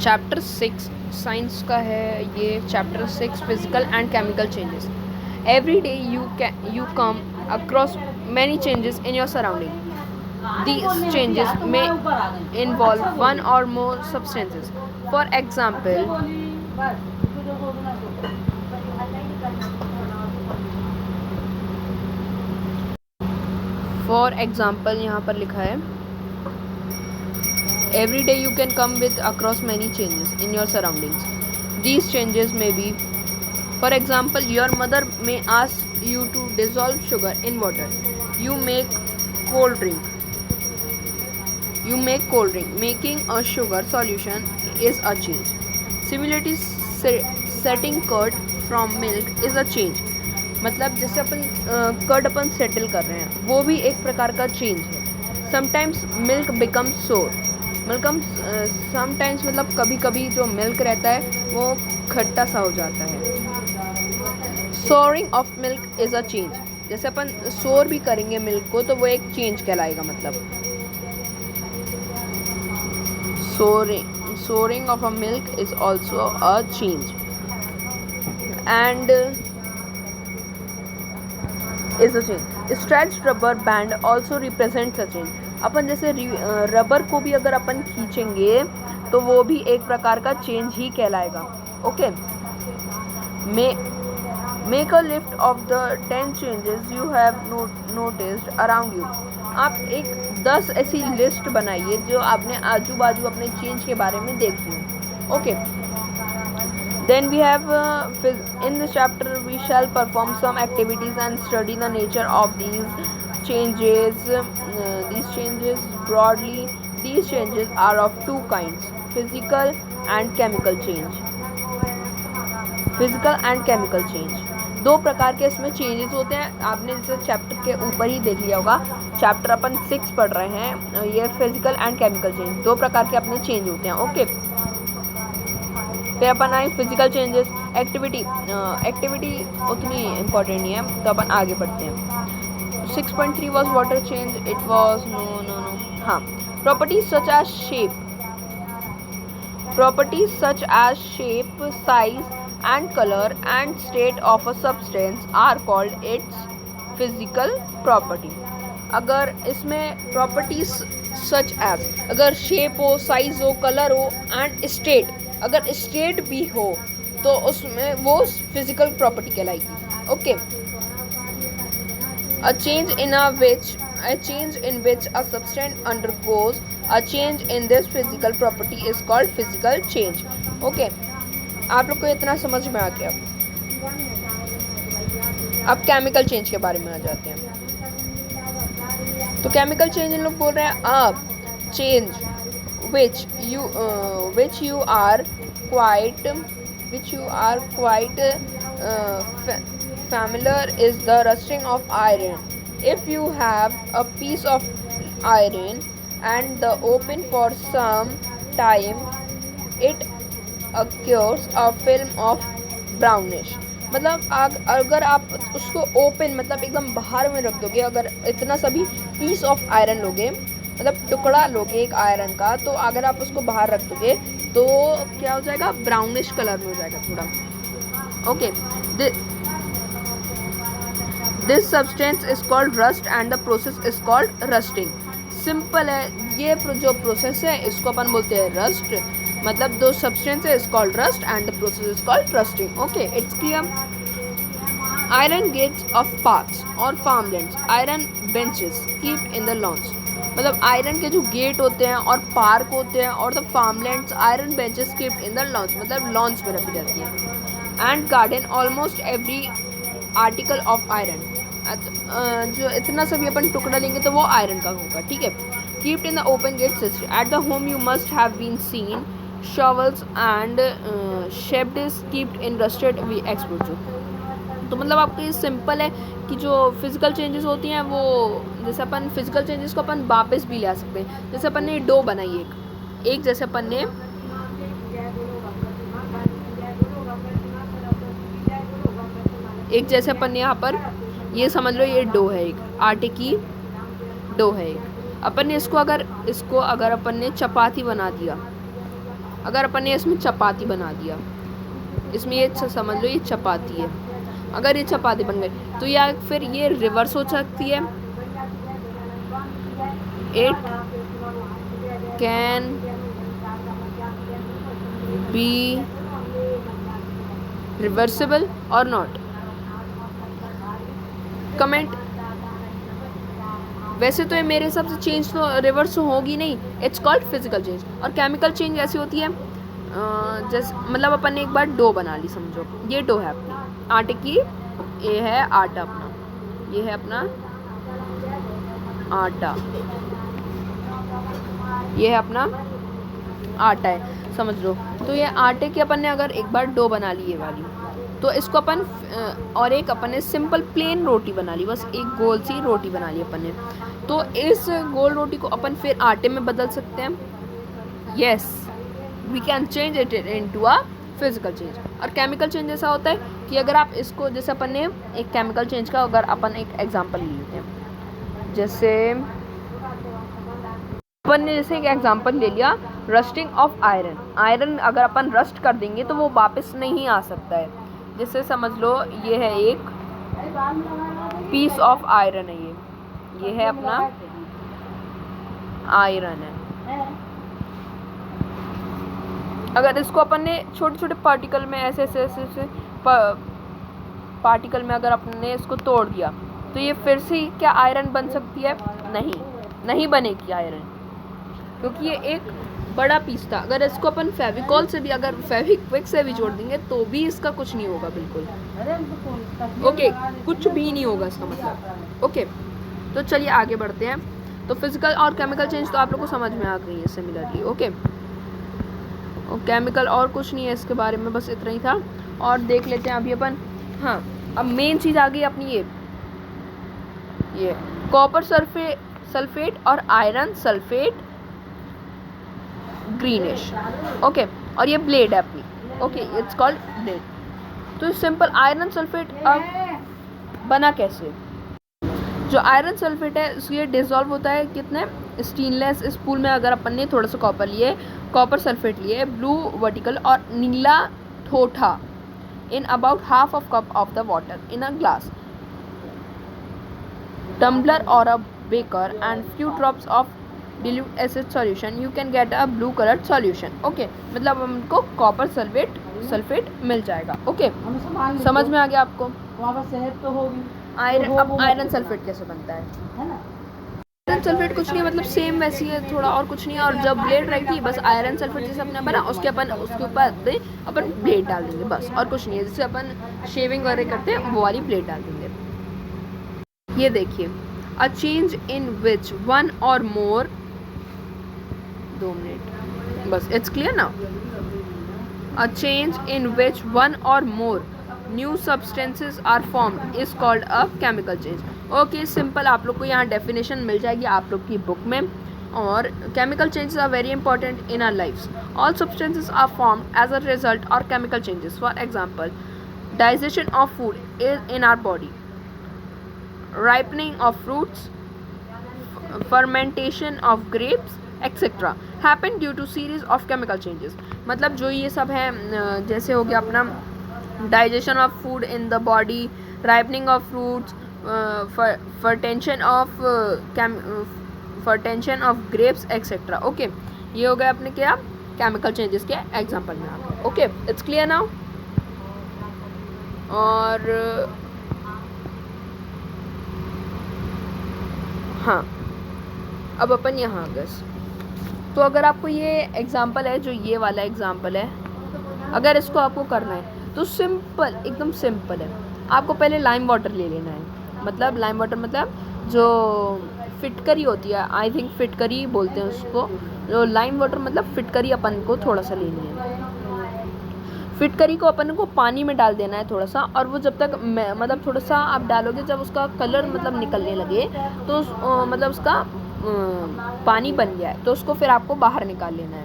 Chapter 6 science का है ये। Chapter 6 physical and chemical changes. Every day you come across many changes in your surrounding. These changes may involve one or more substances. For example, यहाँ पर लिखा है every day you can come with across many changes in your surroundings. These changes may be, for example, your mother may ask you to dissolve sugar in water. You make cold drink. Making a sugar solution is a change. Similarly, setting curd from milk is a change. मतलब जैसे अपन curd अपन settle कर रहे हैं वो भी एक प्रकार का चेंज है. समटाइम्स मिल्क बिकम्स सोर. समटाइम्स मतलब कभी कभी जो मिल्क रहता है वो खट्टा सा हो जाता है. Souring of milk is a change. जैसे अपन सोर भी करेंगे मिल्क को तो वो एक चेंज कहलाएगा. मतलब soaring of a milk is also a change and is a change. Stretched rubber band also represents a change. अपन जैसे रबर को भी अगर अपन खींचेंगे तो वो भी एक प्रकार का चेंज ही कहलाएगा. Okay. Make a list of the 10 changes you have noticed around you. आप एक 10 ऐसी लिस्ट बनाइए जो आपने आजू बाजू अपने चेंज के बारे में देखी हो. Okay. Then we have in this chapter we shall perform some activities and study the nature of these changes. Broadly, these changes are of two kinds: physical and chemical change. दो प्रकार के इसमें changes होते हैं. आपने जैसे chapter के ऊपर ही देख लिया होगा. चैप्टर अपन 6 पढ़ रहे हैं. ये फिजिकल एंड केमिकल चेंज दो प्रकार के अपने चेंज होते हैं. ओके. फिर अपन आए फिजिकल चेंजेस. एक्टिविटी उतनी इम्पोर्टेंट नहीं है तो अपन आगे बढ़ते हैं. 6.3 was water change. It was no. हाँ. Properties such as shape, size and color and state of a substance are called its physical property. अगर इसमें properties such as अगर shape हो, size हो, color हो and state, अगर state भी हो तो उसमें वो physical property कहलाएगी. Okay. A change in which a substance undergoes a change in this physical property is called physical change. Okay. आप लोग को इतना समझ में आ गया. अब केमिकल चेंज के बारे में आ जाते हैं. तो केमिकल चेंज इन लोग बोल रहे हैं अब change which you are quite familiar is the rusting of iron. If you have a piece of iron and the open for some time, it occurs a film of brownish. मतलब अगर आप उसको open मतलब एकदम बाहर में रख दोगे, अगर इतना सा भी पीस ऑफ आयरन लोगे मतलब टुकड़ा लोगे एक आयरन का, तो अगर आप उसको बाहर रख दोगे तो क्या हो जाएगा, ब्राउनिश कलर में हो जाएगा थोड़ा. Okay. This substance is called rust and the process is called rusting. Simple है. ये जो प्रोसेस है इसको अपन बोलते हैं रस्ट. मतलब दो सब्सटेंस है is called rust and the process is called rusting. Okay. It's clear. Iron gates of parks और farmlands, iron benches keep in the lawns. मतलब आयरन के जो गेट होते हैं और पार्क होते हैं और the farmlands iron benches keep in the lawns मतलब लॉन्स में रखी जाती है. And garden almost every article of iron. जो इतना सभी अपन टुकड़ा लेंगे तो वो आयरन का होगा. ठीक है. Kept in the open gate system. At the home you must have been seen shovels and shapes kept in rusted we exposure. तो मतलब आपको ये सिंपल है कि जो फिजिकल चेंजेस होती हैं वो जैसे अपन फिजिकल चेंजेस को अपन वापस भी ले सकते हैं. जैसे अपन ने डो बनाई एक जैसे अपन ने जैसे अपन ने यहाँ पर ये समझ लो ये डो है, एक आटे की डो है एक. अपन ने इसको अगर अपन ने चपाती बना दिया अगर अपन ने इसमें चपाती बना दिया, इसमें ये समझ लो ये चपाती है, अगर ये चपाती बन गई तो या फिर ये रिवर्स हो सकती है, इट कैन बी रिवर्सिबल और नॉट। कमेंट। वैसे तो ये मेरे हिसाब से चेंज तो रिवर्स होगी नहीं, इट्स कॉल्ड फिजिकल चेंज। और केमिकल चेंज ऐसी होती है जैसे मतलब अपन ने एक बार डो बना ली, समझो ये डो है अपनी आटे की, ये है आटा अपना, ये है अपना आटा, ये है अपना आटा है समझ लो। तो ये आटे की अपन ने अगर एक बार डो बना ली ये वाली, तो इसको अपन और एक अपन ने सिंपल प्लेन रोटी बना ली, बस एक गोल सी रोटी बना ली अपन ने, तो इस गोल रोटी को अपन फिर आटे में बदल सकते हैं। Yes, we can change it into a physical change. और केमिकल चेंज ऐसा होता है कि अगर आप इसको, जैसे अपन ने एक केमिकल चेंज का अगर अपन एक एग्जांपल ले लेते हैं, जैसे अपन ने जैसे एक एग्जांपल ले लिया रस्टिंग ऑफ आयरन। आयरन अगर अपन रस्ट कर देंगे तो वो वापस नहीं आ सकता है। जैसे समझ लो ये है एक पीस ऑफ आयरन है, ये है अपना आयरन है। अगर इसको अपन ने छोटे छोटे पार्टिकल में ऐसे ऐसे ऐसे, ऐसे पार्टिकल में अगर अपन ने इसको तोड़ दिया तो ये फिर से क्या आयरन बन सकती है? नहीं बनेगी आयरन, क्योंकि ये एक बड़ा पीस था। अगर इसको अपन फेविकॉल से भी, अगर फेविक्विक से भी जोड़ देंगे तो भी इसका कुछ नहीं होगा बिल्कुल। ओके, कुछ भी नहीं होगा इसका मतलब। ओके, तो चलिए आगे बढ़ते हैं। तो फिजिकल और केमिकल चेंज तो आप लोग को समझ में आ गई है सिमिलरली। ओके, और केमिकल और कुछ नहीं है इसके बारे में, बस इतना ही था। और देख लेते हैं अभी अपन। हाँ, अब मेन चीज़ आ गई अपनी ये कॉपर सल्फेट और आयरन सल्फेट ग्रीनिश। ओके, और ये ब्लेड है अपनी। Okay, it's called blade. तो सिंपल आयरन सल्फेट अब बना कैसे? जो आयरन सल्फेट है ये डिसॉल्व होता है कितने स्टेनलेस स्पूल में। अगर अपन ने थोड़ा सा कॉपर सल्फेट लिए, ब्लू वर्टिकल और नीला ठोठा in about half of cup of the water in a glass tumbler or a beaker and few drops of dilute acid solution, you can get a blue colored solution. Okay, मतलब हमको copper sulphate मिल जाएगा। Okay, समझ में आ गया आपको? सेहत तो होगी। अब आयरन सल्फेट कैसे बनता है ना? आयरन सल्फेट कुछ नहीं, मतलब सेम वैसी है थोड़ा, और कुछ नहीं। और जब ब्लेड रहेगी बस आयरन सल्फेट जैसे अपने बना, उसके ऊपर अपन ब्लेड डाल देंगे बस, और कुछ नहीं है। जैसे अपन शेविंग वगैरह करते हैं वो वाली ब्लेड डाल देंगे। ये देखिए, अ change in which one or more, 2 minute बस, it's clear now. A change in which one or more new substances are formed is called a chemical change. Okay, simple आप लोग को यहाँ डेफिनेशन मिल जाएगी आप लोग की बुक में। और chemical changes are very important in our lives. All substances are formed as a result और chemical changes. For example, digestion of food is in our body, ripening of fruits, fermentation of grapes, etc. happen due to series of chemical changes. मतलब जो ये सब है, जैसे हो गया अपना digestion of food in the body, ripening of fruits, fermentation of grapes, etc. Okay, ये हो गया अपने क्या केमिकल चेंजेस के एग्जाम्पल में आपको। Okay, it's clear now. और हाँ, अब अपन यहाँ गए। तो अगर आपको ये एग्जाम्पल है, जो ये वाला एग्जाम्पल है, अगर इसको आपको करना है तो सिंपल, एकदम सिंपल है। आपको पहले लाइम वाटर ले लेना है। मतलब लाइम वाटर मतलब जो फिटकरी होती है, आई थिंक फिटकरी बोलते हैं उसको। जो लाइम वाटर मतलब फिटकरी अपन को थोड़ा सा लेनी है। फिटकरी को अपन को पानी में डाल देना है थोड़ा सा, और वो जब तक मतलब थोड़ा सा आप डालोगे, जब उसका कलर मतलब निकलने लगे तो मतलब उसका पानी बन गया है, तो उसको फिर आपको बाहर निकाल लेना है।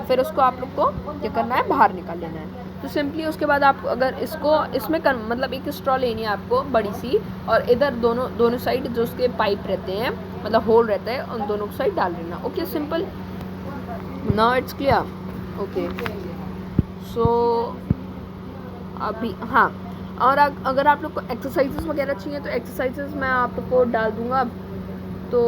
फिर उसको आप लोग को क्या करना है, बाहर निकाल लेना है। तो सिंपली उसके बाद आप अगर इसमें मतलब एक स्ट्रॉ लेनी है आपको बड़ी सी, और इधर दोनों साइड जो उसके पाइप रहते हैं, मतलब होल रहता है, उन दोनों साइड डाल लेना। Okay, simple. Now it's clear. Okay so अभी हाँ, और अगर आप लोग को एक्सरसाइजेस वगैरह चाहिए तो एक्सरसाइजेस मैं आपको डाल दूँगा। तो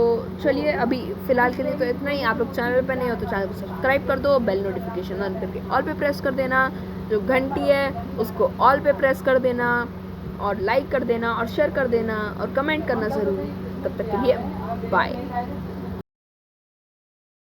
चलिए अभी फ़िलहाल के लिए तो इतना ही। आप लोग चैनल पे नए हो तो चैनल को सब्सक्राइब कर दो, बेल नोटिफिकेशन ऑन करके ऑल पे प्रेस कर देना, जो घंटी है उसको ऑल पे प्रेस कर देना, और लाइक कर देना और शेयर कर देना और कमेंट करना ज़रूर। तब तक के लिए बाय।